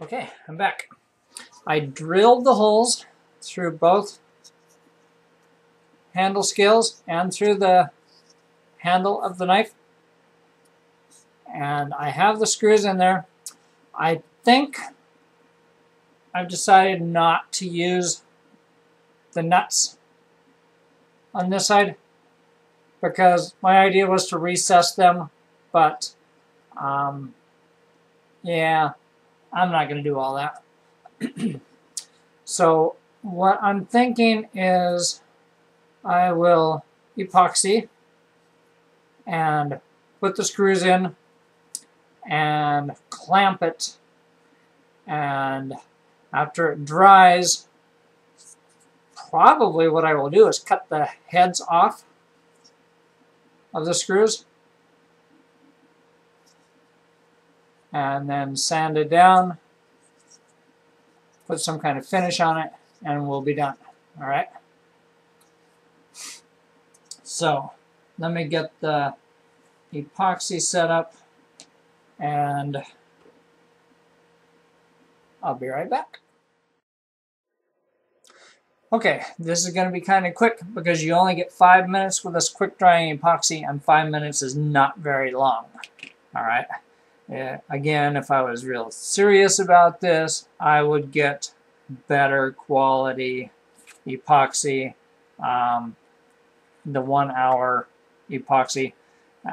Okay, I'm back. I drilled the holes through both handle scales and through the handle of the knife. And I have the screws in there. I think I've decided not to use the nuts on this side because my idea was to recess them, but yeah, I'm not going to do all that. So what I'm thinking is I will epoxy and put the screws in and clamp it, and after it dries, probably what I will do is cut the heads off of the screws and then sand it down, put some kind of finish on it, and we'll be done. Alright? So, let me get the epoxy set up and I'll be right back. Okay, this is going to be kind of quick because you only get 5 minutes with this quick drying epoxy, and 5 minutes is not very long. Alright? Again, if I was real serious about this, I would get better quality epoxy, the 1 hour epoxy.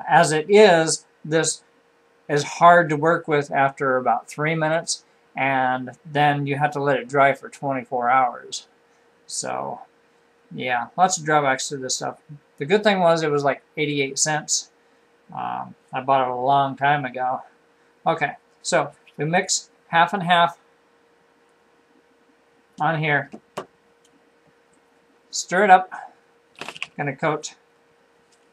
As it is, this is hard to work with after about 3 minutes, and then you have to let it dry for 24 hours. So, yeah, lots of drawbacks to this stuff. The good thing was it was like 88 cents. I bought it a long time ago. Okay, so we mix half and half on here. Stir it up. Going to coat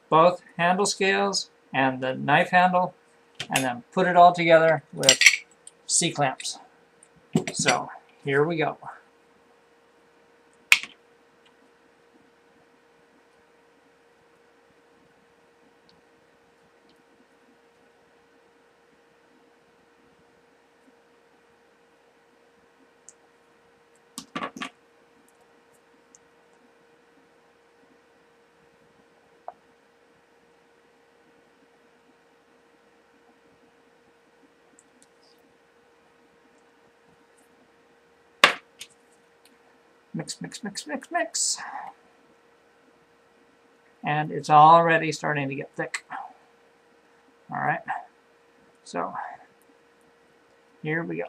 both handle scales and the knife handle, and then put it all together with C-clamps. So, here we go. Mix, mix, mix, mix, mix. And it's already starting to get thick. Alright, so here we go.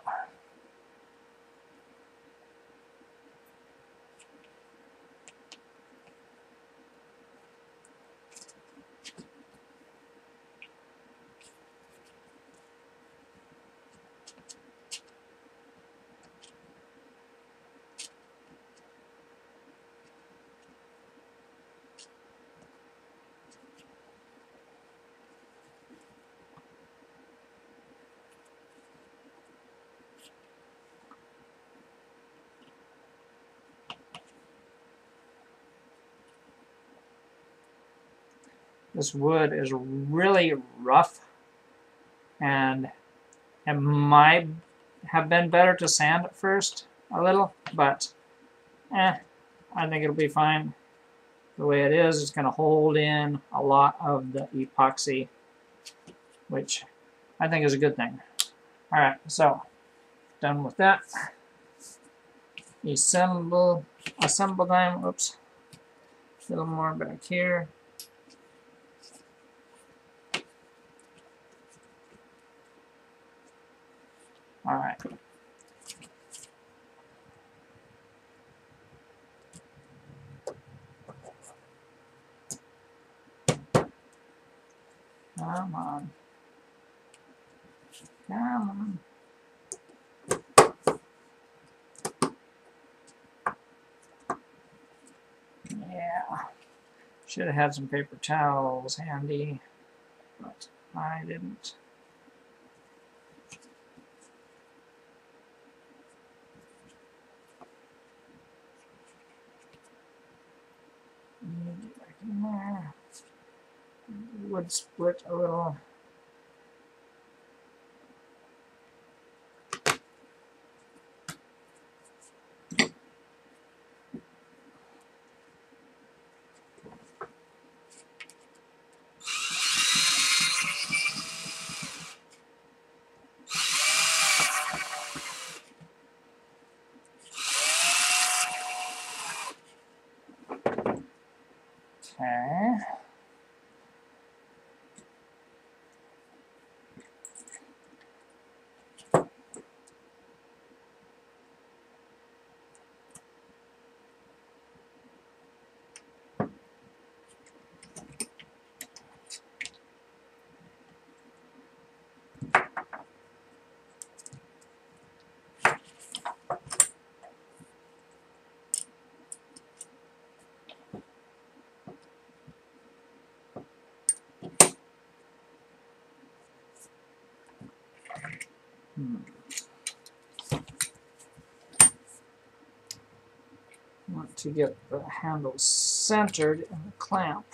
This wood is really rough, and it might have been better to sand it first a little, but I think it'll be fine. The way it is, it's going to hold in a lot of the epoxy, which I think is a good thing. Alright, so done with that. Assemble them. Oops. A little more back here. Alright. Come on. Come on. Yeah. Should have had some paper towels handy, but I didn't. Back in there. Would split a little. Okay. Want to get the handle centered in the clamp.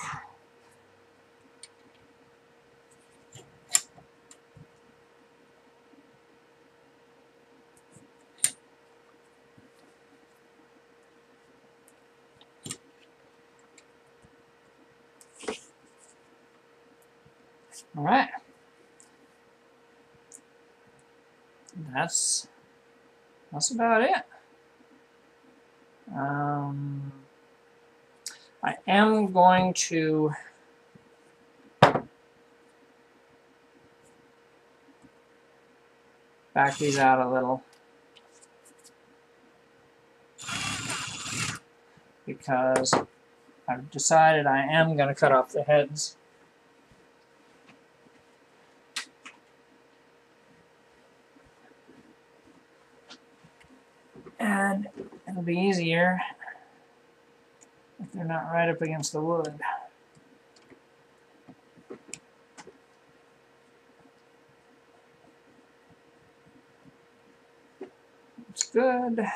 All right. That's about it. I am going to back these out a little because I've decided I am going to cut off the heads. And it'll be easier if they're not right up against the wood. It's good.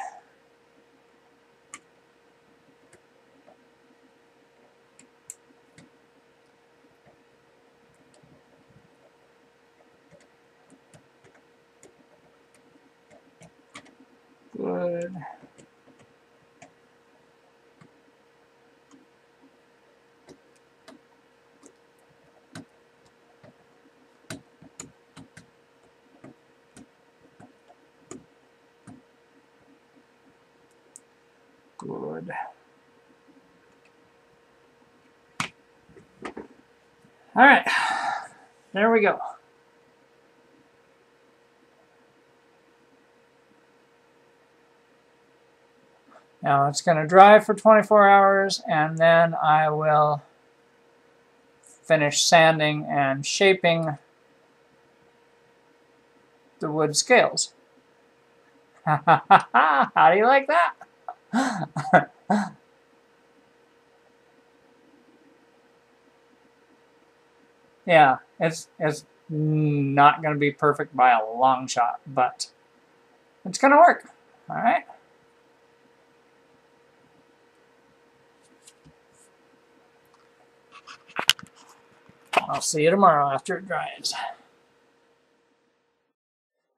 Good. Good. All right, there we go. Now it's going to dry for 24 hours, and then I will finish sanding and shaping the wood scales. How do you like that? Yeah, it's not going to be perfect by a long shot, but it's going to work. All right. I'll see you tomorrow after it dries.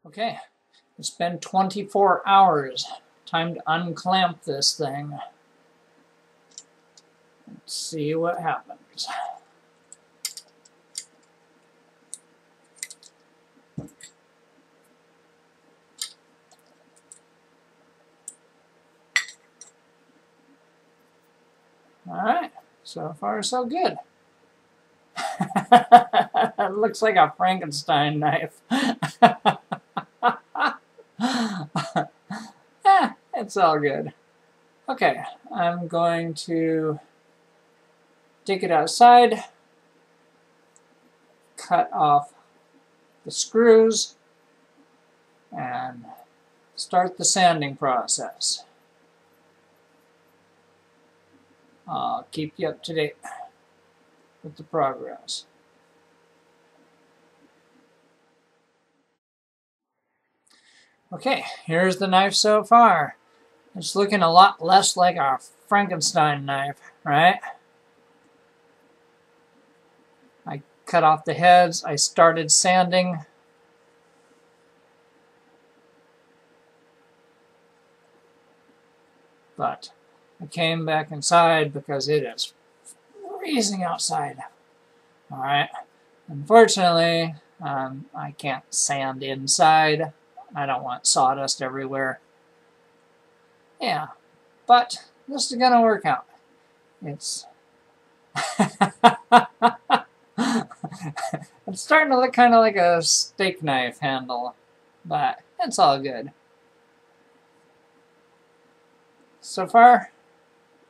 Okay, it's been 24 hours. Time to unclamp this thing. Let's see what happens. All right, so far so good. It looks like a Frankenstein knife. It's all good. Okay, I'm going to take it outside, cut off the screws, and start the sanding process. I'll keep you up to date with the progress. Okay, here's the knife so far. It's looking a lot less like a Frankenstein knife, right? I cut off the heads, I started sanding. But I came back inside because it is freezing outside. All right. Unfortunately, I can't sand inside. I don't want sawdust everywhere. Yeah, but this is going to work out. It's It's starting to look kind of like a steak knife handle, but it's all good. So far,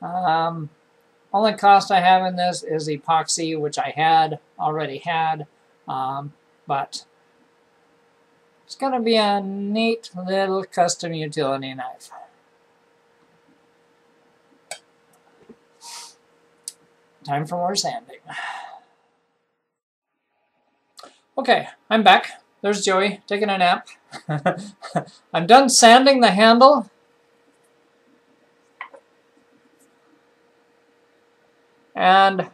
only cost I have in this is epoxy, which I already had, but it's going to be a neat little custom utility knife. Time for more sanding. Okay, I'm back. There's Joey taking a nap. I'm done sanding the handle. And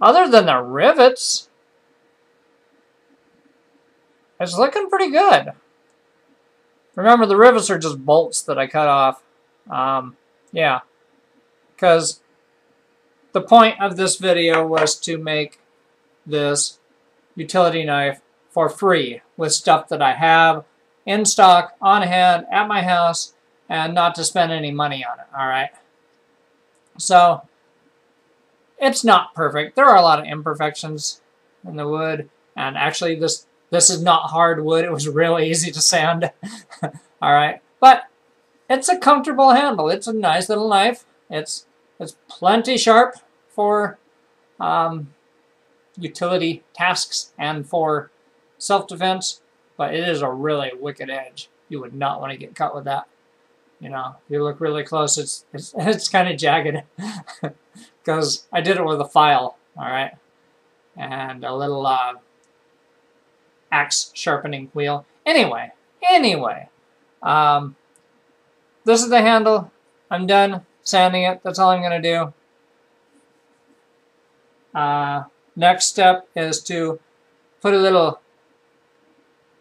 other than the rivets, it's looking pretty good. Remember, the rivets are just bolts that I cut off. Yeah, because the point of this video was to make this utility knife for free with stuff that I have in stock, on hand, at my house, and not to spend any money on it, alright? So, it's not perfect. There are a lot of imperfections in the wood, and actually this is not hard wood. It was real easy to sand, alright? But it's a comfortable handle. It's a nice little knife. It's plenty sharp for utility tasks and for self-defense, but it is a really wicked edge. You would not want to get cut with that. You know, if you look really close, it's kind of jagged because I did it with a file, all right, and a little axe sharpening wheel. Anyway, this is the handle. I'm done sanding it. That's all I'm going to do. Next step is to put a little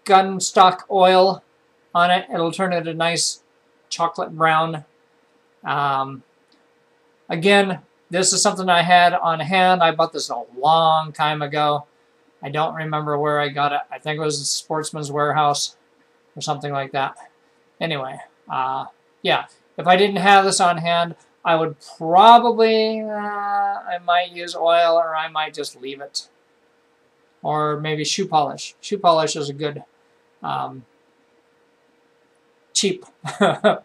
gun stock oil on it. It'll turn it a nice chocolate brown. Again, this is something I had on hand. I bought this a long time ago. I don't remember where I got it. I think it was a Sportsman's Warehouse or something like that. Anyway, yeah, if I didn't have this on hand, I would probably, I might use oil, or I might just leave it. Or maybe shoe polish. Shoe polish is a good, cheap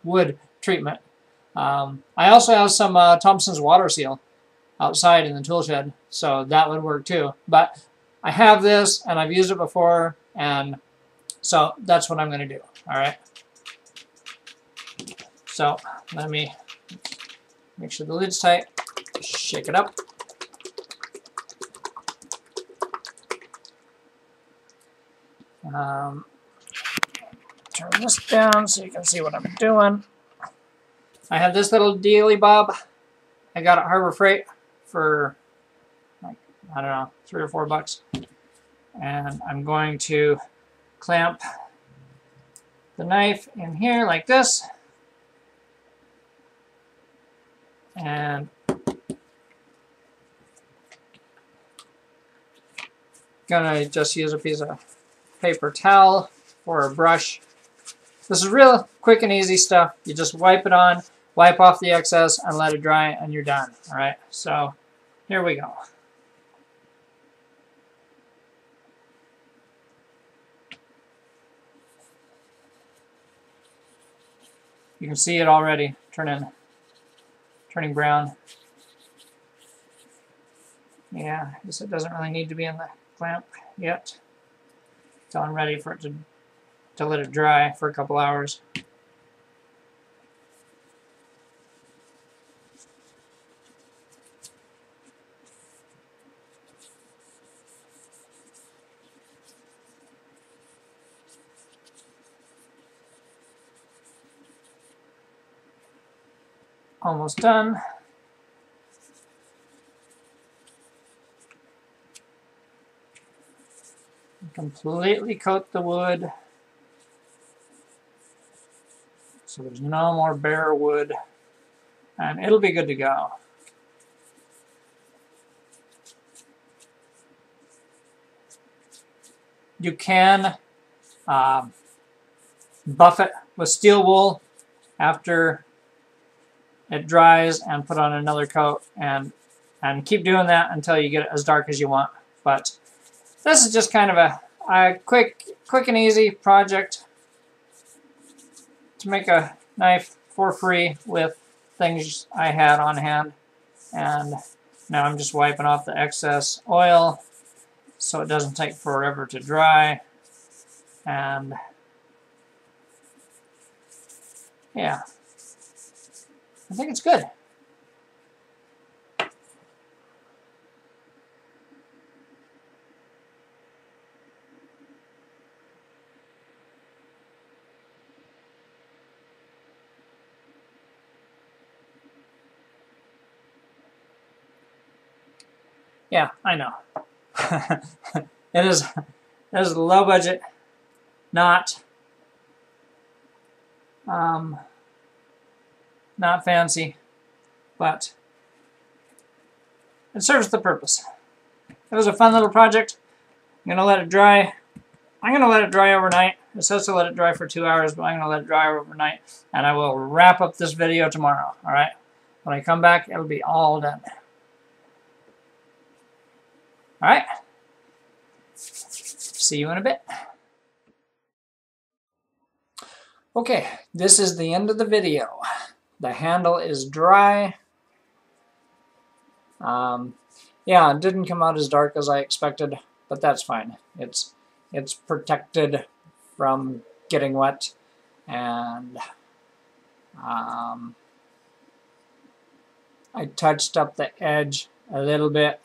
wood treatment. I also have some Thompson's Water Seal outside in the tool shed, so that would work too. But I have this, and I've used it before, and so that's what I'm going to do. All right. So let me make sure the lid's tight. Shake it up. Turn this down so you can see what I'm doing. I have this little dealy bob. I got at Harbor Freight for, like, I don't know, $3 or $4. And I'm going to clamp the knife in here like this. And gonna just use a piece of paper towel or a brush. This is real quick and easy stuff. You just wipe it on, wipe off the excess, and let it dry, and you're done. All right, so here we go. You can see it already turning brown. Yeah, I guess it doesn't really need to be in the clamp yet. So I'm ready for it to let it dry for a couple hours. Almost done. Completely coat the wood so there's no more bare wood, and it'll be good to go. You can buff it with steel wool after it dries and put on another coat, and And keep doing that until you get it as dark as you want. But this is just kind of a quick and easy project to make a knife for free with things I had on hand. And now I'm just wiping off the excess oil so it doesn't take forever to dry. And yeah, I think it's good. Yeah, I know. It is low budget, not fancy, but it serves the purpose. It was a fun little project. I'm gonna let it dry. I'm gonna let it dry overnight. It says to let it dry for 2 hours, but I'm gonna let it dry overnight, and I will wrap up this video tomorrow. All right. When I come back, it'll be all done. All right. See you in a bit. Okay, this is the end of the video. The handle is dry. Yeah, it didn't come out as dark as I expected, but that's fine. It's protected from getting wet, and I touched up the edge a little bit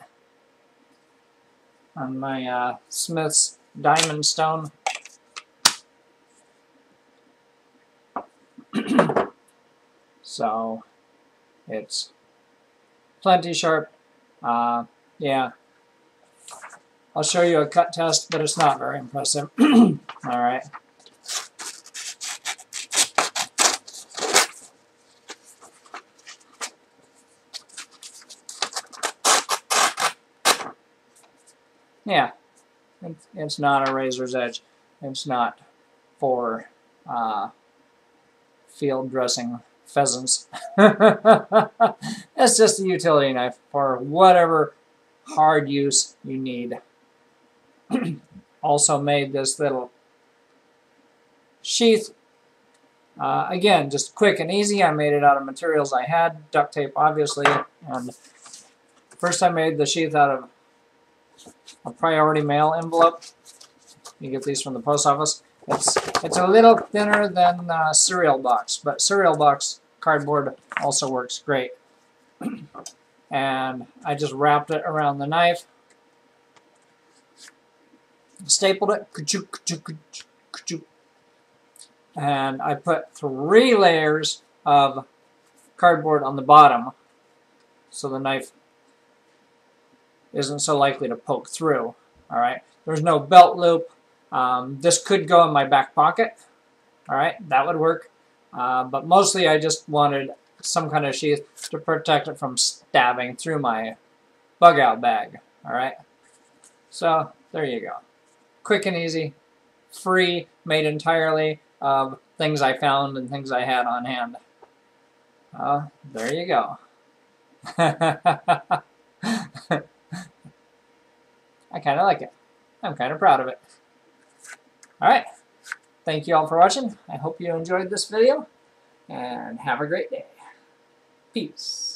on my Smith's diamond stone. So it's plenty sharp. Yeah, I'll show you a cut test, but it's not very impressive. All right. Yeah, it's not a razor's edge. It's not for field dressing pheasants. It's just a utility knife for whatever hard use you need. Also made this little sheath. Again, just quick and easy. I made it out of materials I had. Duct tape, obviously. And first I made the sheath out of a priority mail envelope. You get these from the post office. It's a little thinner than cereal box, but cereal box cardboard also works great. And I just wrapped it around the knife, stapled it, and I put 3 layers of cardboard on the bottom so the knife isn't so likely to poke through. All right, there's no belt loop. This could go in my back pocket. All right, that would work. But mostly I just wanted some kind of sheath to protect it from stabbing through my bug out bag. All right, so there you go. Quick and easy, free, made entirely of things I found and things I had on hand. There you go. I kind of like it. I'm kind of proud of it. Alright, thank you all for watching. I hope you enjoyed this video, and have a great day. Peace.